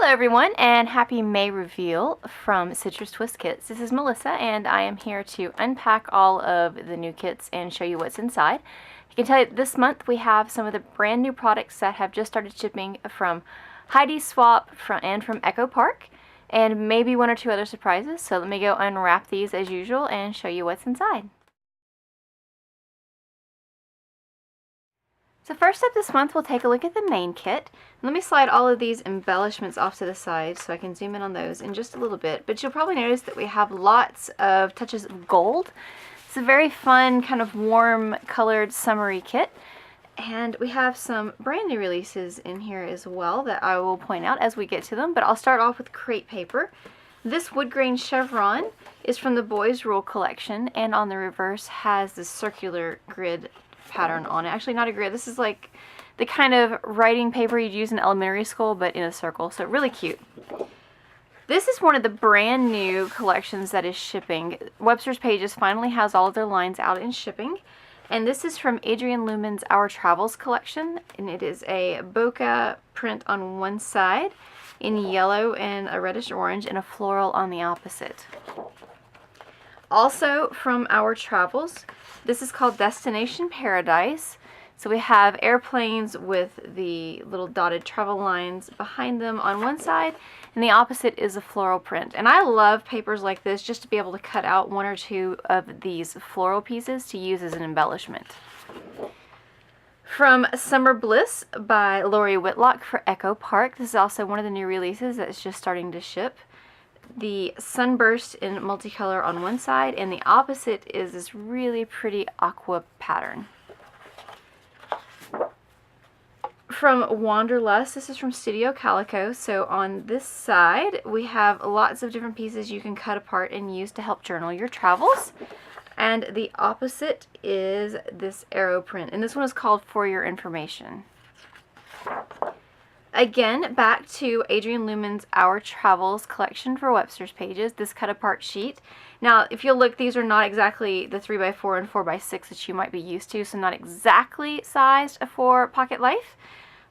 Hello everyone, and happy May reveal from Citrus Twist Kits. This is Melissa, and I am here to unpack all of the new kits and show you what's inside. I can tell you this month we have some of the brand new products that have just started shipping from Heidi Swap and from Echo Park, and maybe one or two other surprises. So let me go unwrap these as usual and show you what's inside. So first up this month, we'll take a look at the main kit. Let me slide all of these embellishments off to the side so I can zoom in on those in just a little bit. But you'll probably notice that we have lots of touches of gold. It's a very fun, kind of warm colored summery kit. And we have some brand new releases in here as well that I will point out as we get to them. But I'll start off with crepe paper. This wood grain chevron is from the Boys Rule collection, and on the reverse has this circular grid pattern on it. Actually, not a grid. This is like the kind of writing paper you'd use in elementary school, but in a circle. So really cute. This is one of the brand new collections that is shipping. Webster's Pages finally has all of their lines out in shipping. And this is from Adrian Lumen's Our Travels collection. And it is a bokeh print on one side in yellow and a reddish orange and a floral on the opposite. Also from Our Travels, this is called Destination Paradise. So we have airplanes with the little dotted travel lines behind them on one side, and the opposite is a floral print. And I love papers like this just to be able to cut out one or two of these floral pieces to use as an embellishment. From Summer Bliss by Lori Whitlock for Echo Park. This is also one of the new releases that's just starting to ship. The sunburst in multicolor on one side, and the opposite is this really pretty aqua pattern. From Wanderlust, this is from Studio Calico. So on this side we have lots of different pieces you can cut apart and use to help journal your travels. And the opposite is this arrow print, and this one is called For Your Information. Again, back to Adrian Lumen's Our Travels collection for Webster's Pages, this cut apart sheet. Now, if you'll look, these are not exactly the 3x4 and 4x6 that you might be used to, so not exactly sized for Pocket Life,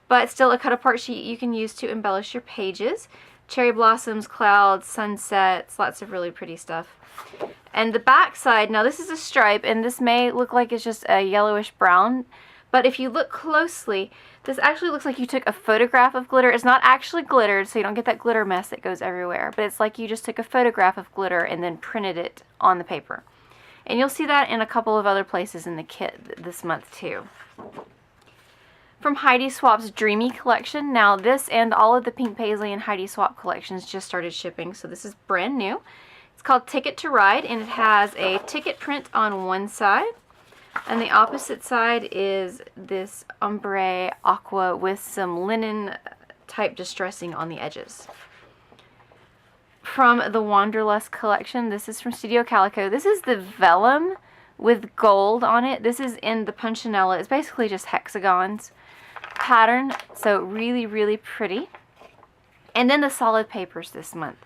but still a cut apart sheet you can use to embellish your pages. Cherry blossoms, clouds, sunsets, lots of really pretty stuff. And the back side, now this is a stripe, and this may look like it's just a yellowish brown, but if you look closely, this actually looks like you took a photograph of glitter. It's not actually glittered, so you don't get that glitter mess that goes everywhere, but it's like you just took a photograph of glitter and then printed it on the paper. And you'll see that in a couple of other places in the kit this month too. From Heidi Swap's Dreamy collection. Now this and all of the Pink Paisley and Heidi Swap collections just started shipping, so this is brand new. It's called Ticket to Ride, and it has a ticket print on one side. And the opposite side is this ombre aqua with some linen type distressing on the edges. From the Wanderlust collection, this is from Studio Calico. This is the vellum with gold on it. This is in the Punchinella. It's basically just hexagons pattern, so really, really pretty. And then the solid papers this month.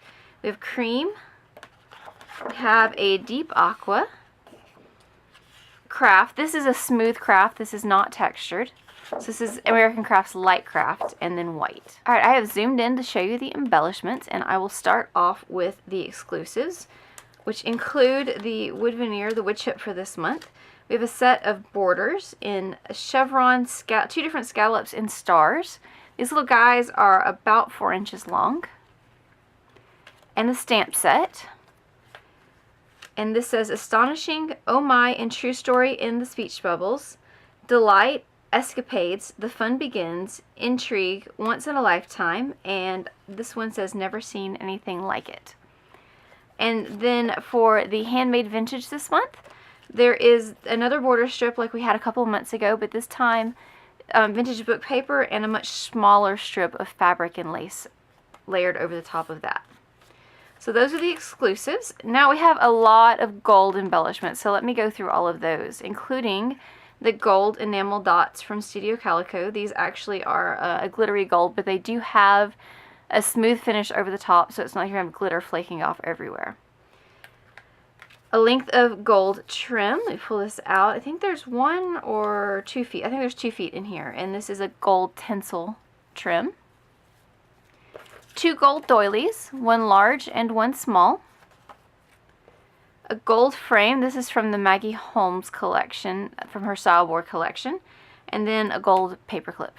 We have cream. We have a deep aqua. Craft. This is a smooth craft. This is not textured. So this is American Craft's light craft, and then white. Alright, I have zoomed in to show you the embellishments, and I will start off with the exclusives, which include the wood veneer, the wood chip for this month. We have a set of borders in a chevron, two different scallops and stars. These little guys are about 4 inches long. And the stamp set. And this says Astonishing, Oh My, and True Story in the speech bubbles, Delight, Escapades, The Fun Begins, Intrigue, Once in a Lifetime, and this one says Never Seen Anything Like It. And then for the Handmade Vintage this month, there is another border strip like we had a couple of months ago, but this time vintage book paper and a much smaller strip of fabric and lace layered over the top of that. So those are the exclusives. Now we have a lot of gold embellishments, so let me go through all of those, including the gold enamel dots from Studio Calico. These actually are a glittery gold, but they do have a smooth finish over the top, so it's not like you're going to have glitter flaking off everywhere. A length of gold trim. Let me pull this out. I think there's 1 or 2 feet. I think there's 2 feet in here, and this is a gold tinsel trim. 2 gold doilies, one large and one small. A gold frame, this is from the Maggie Holmes collection, from her style board collection. And then a gold paperclip.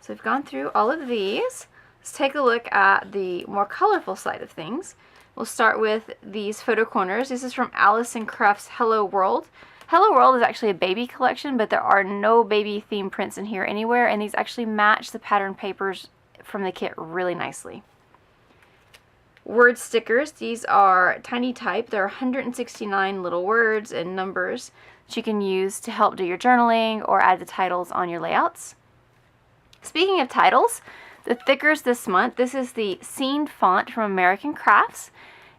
So we've gone through all of these. Let's take a look at the more colorful side of things. We'll start with these photo corners. This is from Alison Cruft's Hello World. Hello World is actually a baby collection, but there are no baby theme prints in here anywhere, and these actually match the pattern papers from the kit really nicely. Word stickers, these are tiny type. There are 169 little words and numbers that you can use to help do your journaling or add the titles on your layouts. Speaking of titles, the thickers this month, this is the Scene font from American Crafts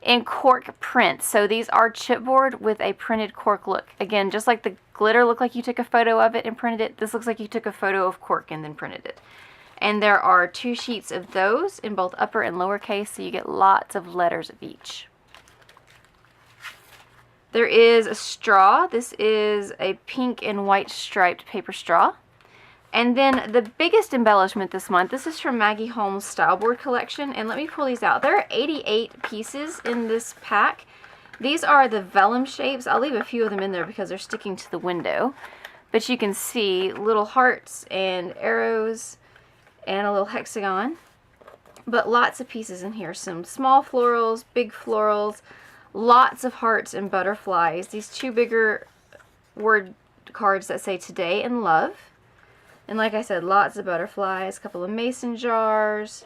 in cork print. So these are chipboard with a printed cork look. Again, just like the glitter looked like you took a photo of it and printed it, this looks like you took a photo of cork and then printed it. And there are 2 sheets of those in both upper and lower case, so you get lots of letters of each. There is a straw. This is a pink and white striped paper straw. And then the biggest embellishment this month, this is from Maggie Holmes' Style Board collection, and let me pull these out. There are 88 pieces in this pack. These are the vellum shapes. I'll leave a few of them in there because they're sticking to the window. But you can see little hearts and arrows and a little hexagon. But lots of pieces in here. Some small florals, big florals, lots of hearts and butterflies. These 2 bigger word cards that say Today and Love. And like I said, lots of butterflies, a couple of mason jars,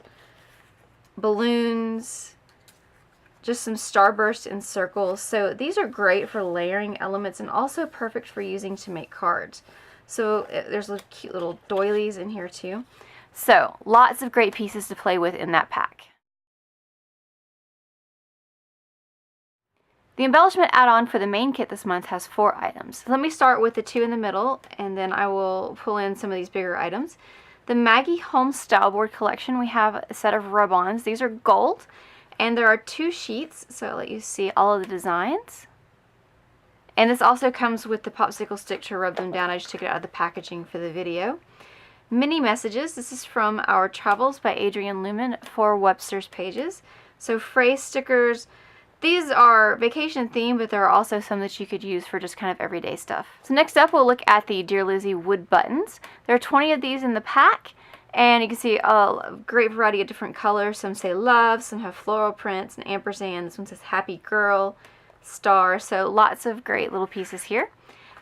balloons, just some starburst and circles. So these are great for layering elements and also perfect for using to make cards. So there's little cute little doilies in here too. So lots of great pieces to play with in that pack. The embellishment add-on for the main kit this month has 4 items. Let me start with the 2 in the middle, and then I will pull in some of these bigger items. The Maggie Holmes Style Board collection, we have a set of rub-ons. These are gold, and there are 2 sheets, so I'll let you see all of the designs. And this also comes with the popsicle stick to rub them down. I just took it out of the packaging for the video. Mini messages. This is from our Travels by Adrienne Lumen for Webster's Pages. So phrase stickers. These are vacation themed, but there are also some that you could use for just kind of everyday stuff. So next up, we'll look at the Dear Lizzie wood buttons. There are 20 of these in the pack, and you can see a great variety of different colors. Some say love, some have floral prints, and ampersand. This one says happy girl, star, so lots of great little pieces here.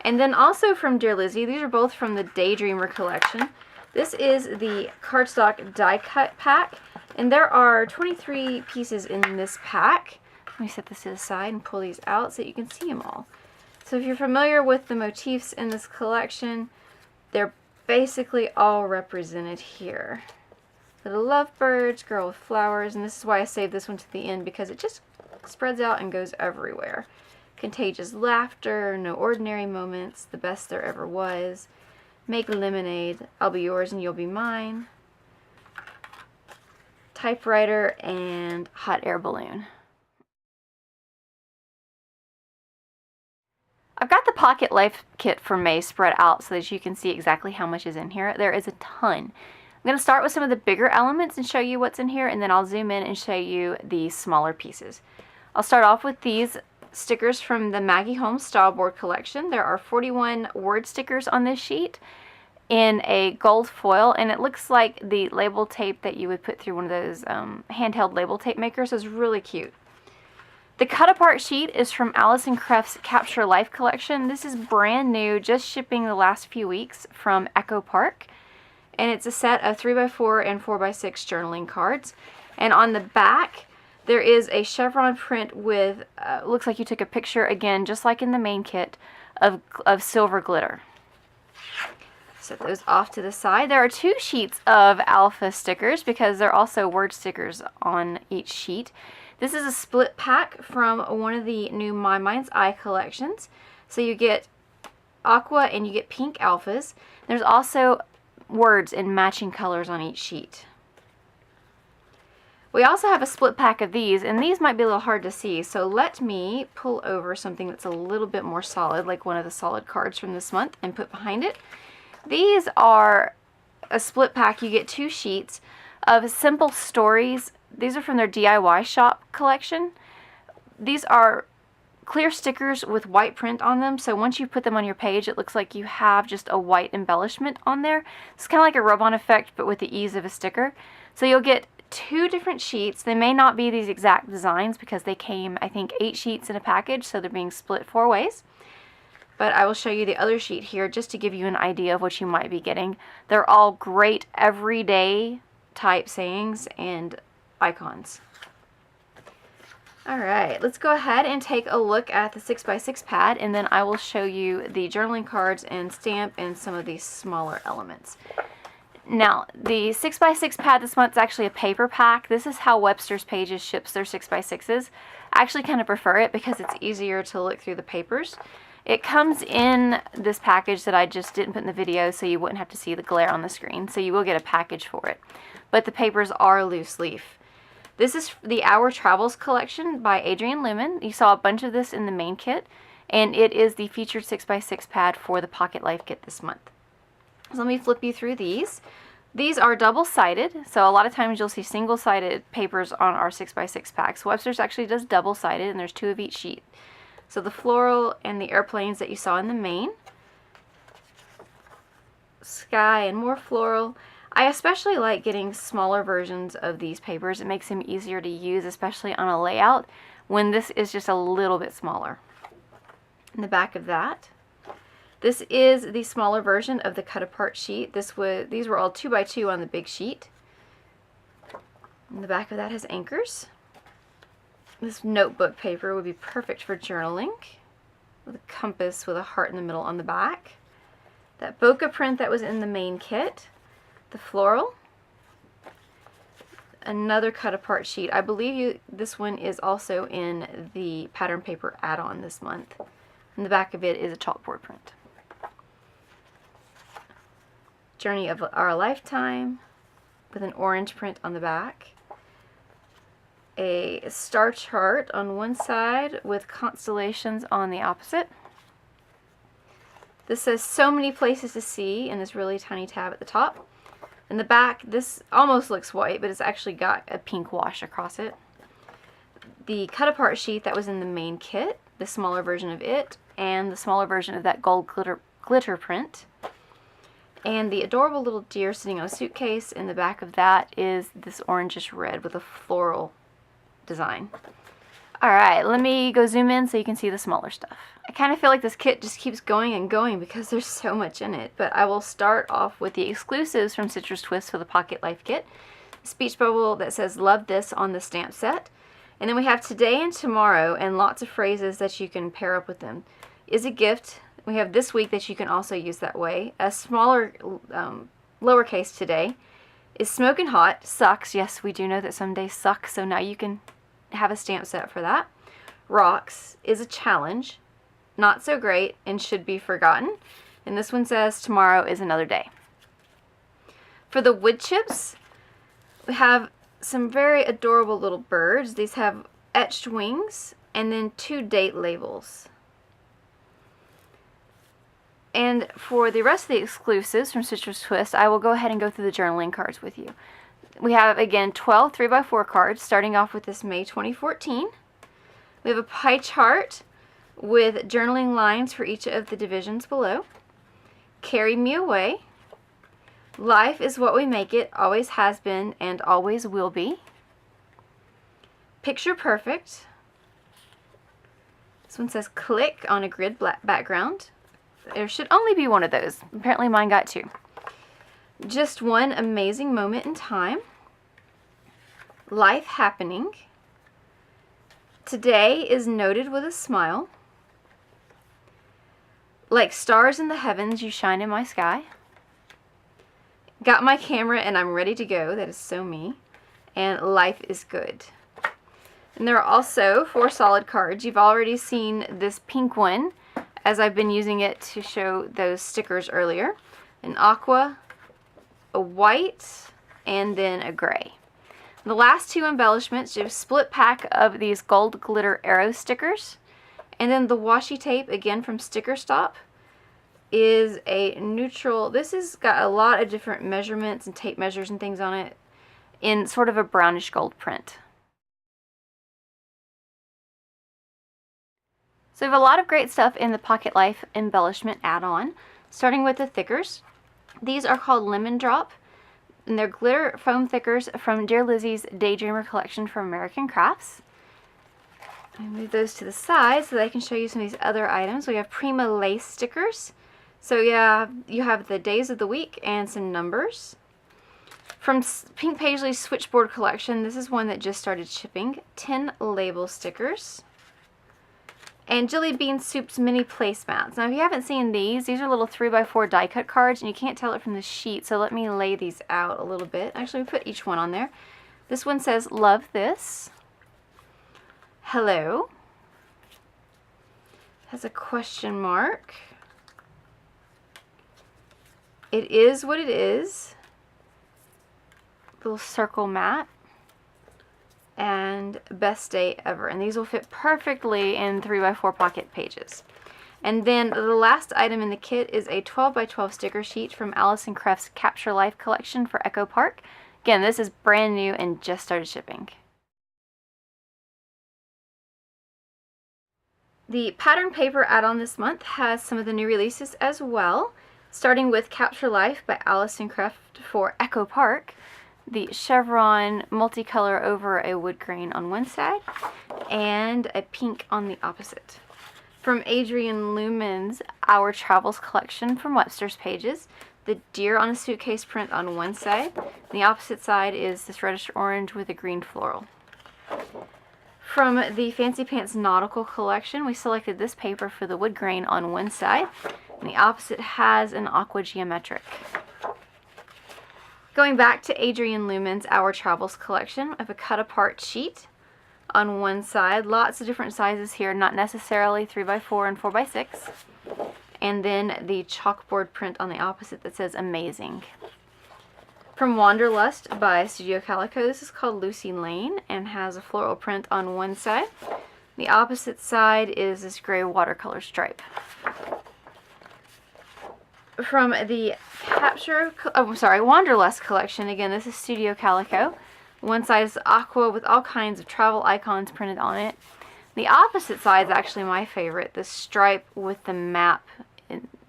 And then also from Dear Lizzie, these are both from the Daydreamer collection. This is the cardstock die cut pack, and there are 23 pieces in this pack. Let me set this to the side and pull these out so you can see them all. So if you're familiar with the motifs in this collection, they're basically all represented here. Little lovebirds, girl with flowers, and this is why I saved this one to the end, because it just spreads out and goes everywhere. Contagious laughter, no ordinary moments, the best there ever was, make lemonade, I'll be yours and you'll be mine, typewriter, and hot air balloon. I've got the Pocket Life kit for May spread out so that you can see exactly how much is in here. There is a ton. I'm going to start with some of the bigger elements and show you what's in here, and then I'll zoom in and show you the smaller pieces. I'll start off with these stickers from the Maggie Holmes Style Board collection. There are 41 word stickers on this sheet in a gold foil, and it looks like the label tape that you would put through one of those handheld label tape makers. So it's really cute. The cut apart sheet is from Alison Cruft's Capture Life collection. This is brand new, just shipping the last few weeks from Echo Park. And it's a set of 3x4 and 4x6 journaling cards. And on the back, there is a chevron print with, looks like you took a picture, again, just like in the main kit, of silver glitter. Set those off to the side. There are 2 sheets of alpha stickers because there are also word stickers on each sheet. This is a split pack from one of the new My Mind's Eye collections. So you get aqua and you get pink alphas. There's also words in matching colors on each sheet. We also have a split pack of these, and these might be a little hard to see, so let me pull over something that's a little bit more solid, like one of the solid cards from this month, and put behind it. These are a split pack. You get 2 sheets of Simple Stories. These are from their DIY shop collection. These are clear stickers with white print on them, so once you put them on your page, it looks like you have just a white embellishment on there. It's kind of like a rub-on effect, but with the ease of a sticker. So you'll get 2 different sheets. They may not be these exact designs because they came, I think, 8 sheets in a package, so they're being split 4 ways. But I will show you the other sheet here just to give you an idea of what you might be getting. They're all great everyday type sayings and icons. Alright, let's go ahead and take a look at the 6x6 pad, and then I will show you the journaling cards and stamp and some of these smaller elements. Now, the 6x6 pad this month is actually a paper pack. This is how Webster's Pages ships their 6x6s. I actually kind of prefer it because it's easier to look through the papers. It comes in this package that I just didn't put in the video so you wouldn't have to see the glare on the screen, so you will get a package for it. But the papers are loose leaf. This is the Our Travels collection by Adrienne Lumen. You saw a bunch of this in the main kit, and it is the featured 6x6 pad for the Pocket Life kit this month. So let me flip you through these. These are double-sided, so a lot of times you'll see single-sided papers on our 6x6 packs. Webster's actually does double-sided, and there's 2 of each sheet. So the floral and the airplanes that you saw in the main. Sky and more floral. I especially like getting smaller versions of these papers. It makes them easier to use, especially on a layout, when this is just a little bit smaller. In the back of that, this is the smaller version of the cut-apart sheet. These were all 2x2 on the big sheet. In the back of that has anchors. This notebook paper would be perfect for journaling, with a compass with a heart in the middle on the back. That bokeh print that was in the main kit. The floral, another cut-apart sheet. I believe this one is also in the pattern paper add-on this month. And the back of it is a chalkboard print. Journey of Our Lifetime with an orange print on the back. A star chart on one side with constellations on the opposite. This says So Many Places to See in this really tiny tab at the top. In the back, this almost looks white, but it's actually got a pink wash across it. The cut-apart sheet that was in the main kit, the smaller version of it, and the smaller version of that gold glitter print. And the adorable little deer sitting on a suitcase. In the back of that is this orangish red with a floral design. Alright, let me go zoom in so you can see the smaller stuff. I kind of feel like this kit just keeps going and going because there's so much in it, but I will start off with the exclusives from Citrus Twist for the Pocket Life kit. Speech bubble that says "Love This" on the stamp set. And then we have Today and Tomorrow and lots of phrases that you can pair up with them. Is a gift. We have This Week that you can also use that way. A smaller, lowercase Today. Is Smoking Hot. Sucks. Yes, we do know that some days suck, so now you can have a stamp set for that. Rocks is a challenge. Not so great and should be forgotten. And this one says Tomorrow is Another Day. For the wood chips, we have some very adorable little birds. These have etched wings and then 2 date labels. And for the rest of the exclusives from Citrus Twist, I will go ahead and go through the journaling cards with you. We have, again, 12 3x4 cards, starting off with this May 2014. We have a pie chart with journaling lines for each of the divisions below. Carry Me Away. Life is what we make it, always has been, and always will be. Picture Perfect. This one says Click on a grid background. There should only be one of those. Apparently mine got 2. Just One Amazing Moment in Time. Life Happening. Today is Noted with a Smile. Like Stars in the Heavens, You Shine in My Sky. Got My Camera and I'm Ready to Go. That is so me. And Life is Good. And there are also 4 solid cards. You've already seen this pink one, as I've been using it to show those stickers earlier. An aqua, a white, and then a gray. The last 2 embellishments, you have a split pack of these gold glitter arrow stickers. And then the washi tape, again from Sticker Stop, is a neutral. This has got a lot of different measurements and tape measures and things on it. in sort of a brownish gold print. So we have a lot of great stuff in the Pocket Life embellishment add-on, starting with the thickers. These are called Lemon Drop, and they're glitter foam thickers from Dear Lizzie's Daydreamer collection from American Crafts. I move those to the side so that I can show you some of these other items. We have Prima lace stickers. So yeah, you have the days of the week and some numbers. From Pink Paisley's Switchboard collection, this is one that just started shipping. 10 label stickers. And Jelly Bean Soup's mini placemats. Now if you haven't seen these are little 3x4 die cut cards, and you can't tell it from the sheet, so let me lay these out a little bit. Actually, we put each one on there. This one says, "Love this." "Hello." Has a question mark. "It is what it is." Little circle mat. And "Best day ever." And these will fit perfectly in 3x4 pocket pages. And then the last item in the kit is a 12x12 sticker sheet from Alison Creff's Capture Life collection for Echo Park. Again, this is brand new and just started shipping. The pattern paper add-on this month has some of the new releases as well, starting with Capture Life by Alison Creff for Echo Park. The chevron multicolor over a wood grain on one side and a pink on the opposite. From Adrian Lumen's Our Travels collection from Webster's Pages, the deer on a suitcase print on one side. The opposite side is this reddish orange with a green floral. From the Fancy Pants Nautical collection, we selected this paper for the wood grain on one side, and the opposite has an aqua geometric. Going back to Adrian Lumen's Our Travels collection, I have a cut-apart sheet on one side. Lots of different sizes here, not necessarily 3x4 and 4x6. And then the chalkboard print on the opposite that says "Amazing." From Wanderlust by Studio Calico, this is called Lucy Lane and has a floral print on one side. The opposite side is this gray watercolor stripe. From the Wanderlust collection, again, this is Studio Calico. One side is aqua with all kinds of travel icons printed on it. The opposite side is actually my favorite, this stripe with the map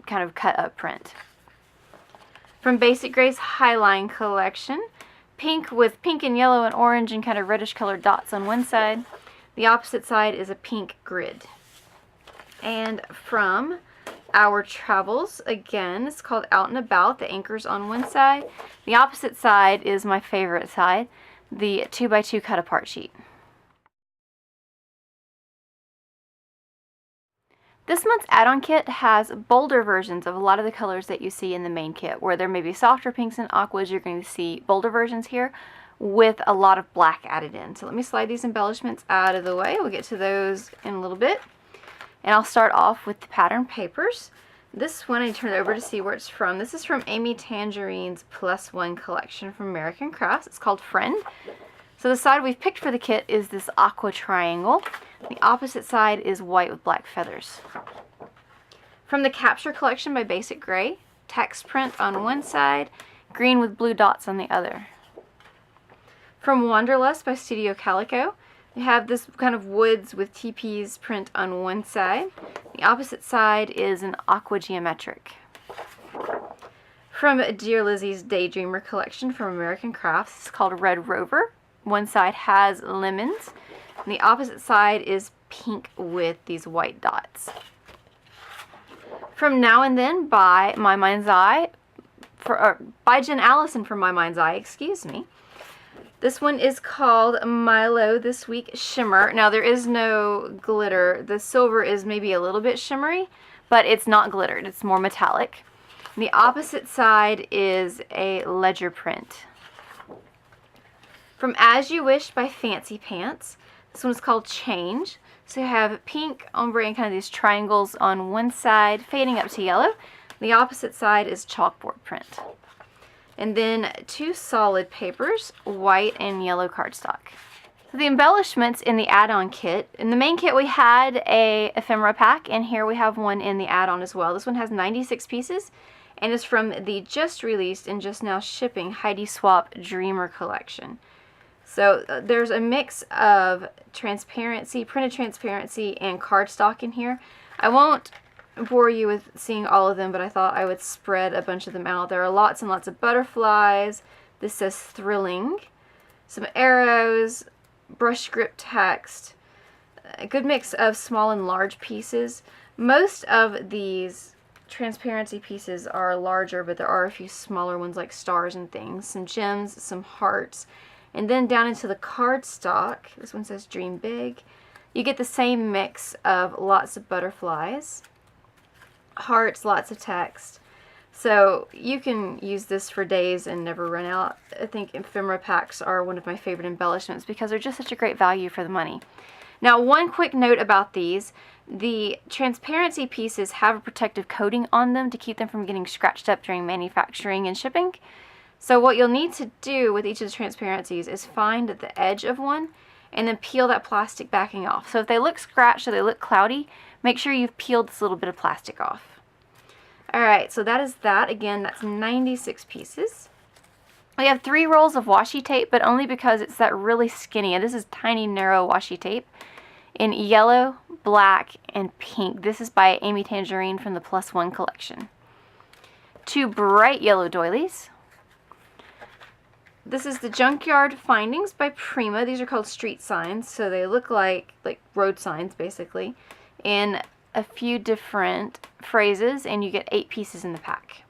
kind of cut up print. From Basic Gray's Highline collection, pink with pink and yellow and orange and kind of reddish colored dots on one side. The opposite side is a pink grid. And from Our Travels, again, it's called Out and About. The anchor's on one side. The opposite side is my favorite side, the 2x2 cut apart sheet. This month's add-on kit has bolder versions of a lot of the colors that you see in the main kit. Where there may be softer pinks and aquas, you're going to see bolder versions here with a lot of black added in. So let me slide these embellishments out of the way. We'll get to those in a little bit. And I'll start off with the pattern papers. This one, I turn it over to see where it's from. This is from Amy Tangerine's +1 collection from American Crafts. It's called Friend. So the side we've picked for the kit is this aqua triangle. The opposite side is white with black feathers. From the Capture collection by Basic Gray, text print on one side, green with blue dots on the other. From Wanderlust by Studio Calico, we have this kind of woods with teepees print on one side. The opposite side is an aqua geometric. From Dear Lizzie's Daydreamer collection from American Crafts, it's called Red Rover. One side has lemons, and the opposite side is pink with these white dots. From Now and Then by My Mind's Eye, by Jen Allison from My Mind's Eye, excuse me. This one is called Milo This Week Shimmer. Now there is no glitter. The silver is maybe a little bit shimmery, but it's not glittered. It's more metallic. The opposite side is a ledger print. From As You Wish by Fancy Pants, this one is called Change. So you have pink, ombre, and kind of these triangles on one side, fading up to yellow. The opposite side is chalkboard print. And then two solid papers, white and yellow cardstock. So the embellishments in the add-on kit. In the main kit we had a ephemera pack, and here we have one in the add-on as well. This one has 96 pieces, and is from the just released and just now shipping Heidi Swapp Dreamer collection. So there's a mix of transparency, printed transparency, and cardstock in here. I won't bore you with seeing all of them, but I thought I would spread a bunch of them out. There are lots and lots of butterflies. This says thrilling. Some arrows, brush grip text, a good mix of small and large pieces. Most of these transparency pieces are larger, but there are a few smaller ones like stars and things, some gems, some hearts. And then down into the cardstock, this one says Dream Big, you get the same mix of lots of butterflies, hearts, lots of text. So you can use this for days and never run out. I think ephemera packs are one of my favorite embellishments because they're just such a great value for the money. Now, one quick note about these. The transparency pieces have a protective coating on them to keep them from getting scratched up during manufacturing and shipping. So what you'll need to do with each of the transparencies is find the edge of one and then peel that plastic backing off. So if they look scratched or they look cloudy, make sure you've peeled this little bit of plastic off. Alright, so that is that. Again, that's 96 pieces. We have 3 rolls of washi tape, but only because it's that really skinny. And this is tiny, narrow washi tape in yellow, black, and pink. This is by Amy Tangerine from the Plus One collection. 2 bright yellow doilies. This is the Junkyard Findings by Prima. These are called street signs, so they look like road signs, basically, in a few different phrases, and you get 8 pieces in the pack.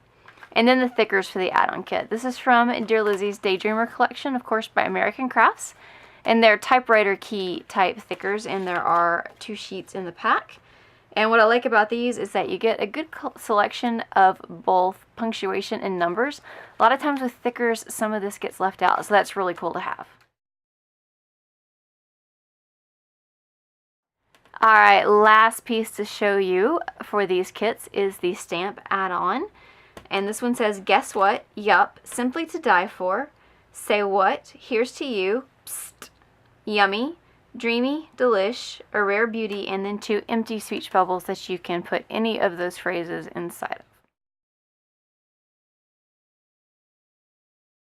And then the thickers for the add-on kit. This is from Dear Lizzie's Daydreamer collection, of course, by American Crafts, and they're typewriter key type thickers, and there are 2 sheets in the pack. And what I like about these is that you get a good selection of both punctuation and numbers. A lot of times with thickers, some of this gets left out, so that's really cool to have. Alright, last piece to show you for these kits is the stamp add-on. And this one says, guess what? Yup. Simply to die for. Say what? Here's to you. Psst. Yummy. Dreamy. Delish. A rare beauty. And then 2 empty speech bubbles that you can put any of those phrases inside of.